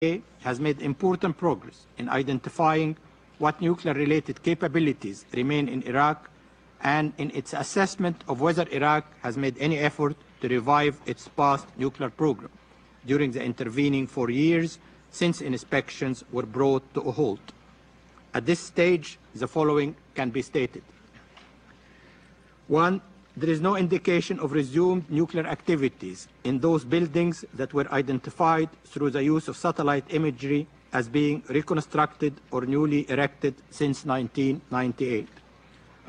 IAEA has made important progress in identifying what nuclear-related capabilities remain in Iraq and in its assessment of whether Iraq has made any effort to revive its past nuclear program during the intervening 4 years since inspections were brought to a halt. At this stage, the following can be stated. 1. There is no indication of resumed nuclear activities in those buildings that were identified through the use of satellite imagery as being reconstructed or newly erected since 1998,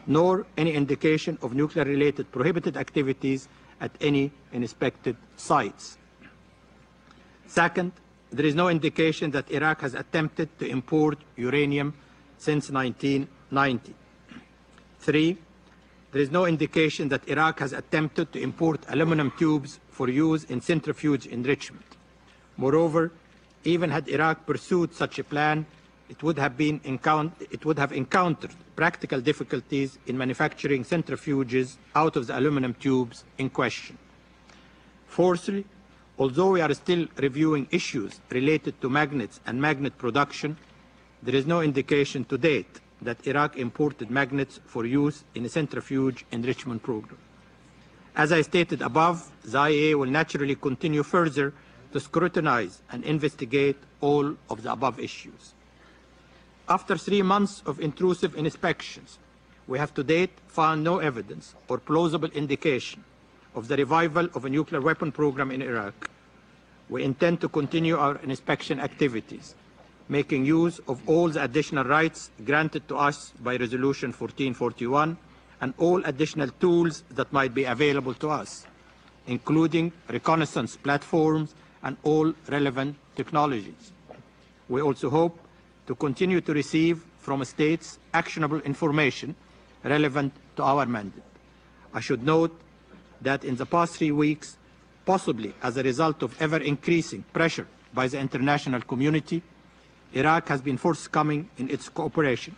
nor any indication of nuclear-related prohibited activities at any inspected sites. Second, there is no indication that Iraq has attempted to import uranium since 1990. 3. There is no indication that Iraq has attempted to import aluminum tubes for use in centrifuge enrichment. Moreover, even had Iraq pursued such a plan, it would have encountered practical difficulties in manufacturing centrifuges out of the aluminum tubes in question. Fourthly, although we are still reviewing issues related to magnets and magnet production, there is no indication to date that Iraq imported magnets for use in a centrifuge enrichment program. As I stated above, the IAEA will naturally continue further to scrutinize and investigate all of the above issues. After 3 months of intrusive inspections, we have to date found no evidence or plausible indication of the revival of a nuclear weapon program in Iraq. We intend to continue our inspection activities, making use of all the additional rights granted to us by Resolution 1441 and all additional tools that might be available to us, including reconnaissance platforms and all relevant technologies. We also hope to continue to receive from states actionable information relevant to our mandate. I should note that in the past 3 weeks, possibly as a result of ever-increasing pressure by the international community, Iraq has been forthcoming in its cooperation,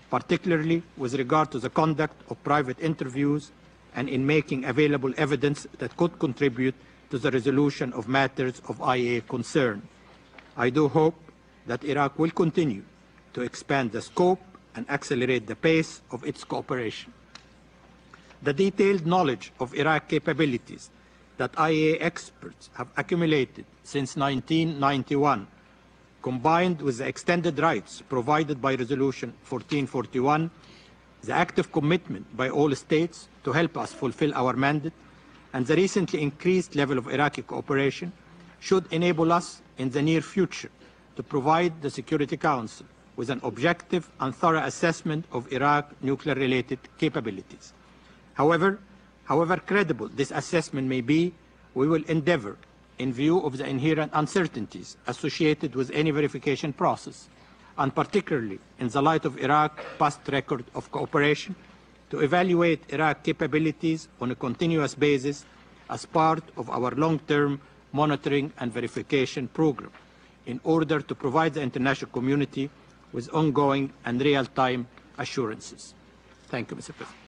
particularly with regard to the conduct of private interviews and in making available evidence that could contribute to the resolution of matters of IAEA concern. I do hope that Iraq will continue to expand the scope and accelerate the pace of its cooperation. The detailed knowledge of Iraq capabilities that IAEA experts have accumulated since 1991, combined with the extended rights provided by Resolution 1441, the active commitment by all states to help us fulfill our mandate, and the recently increased level of Iraqi cooperation should enable us in the near future to provide the Security Council with an objective and thorough assessment of Iraq's nuclear-related capabilities. However credible this assessment may be, we will endeavor, in view of the inherent uncertainties associated with any verification process, and particularly in the light of Iraq's past record of cooperation, to evaluate Iraq's capabilities on a continuous basis as part of our long-term monitoring and verification program, in order to provide the international community with ongoing and real-time assurances. Thank you, Mr. President.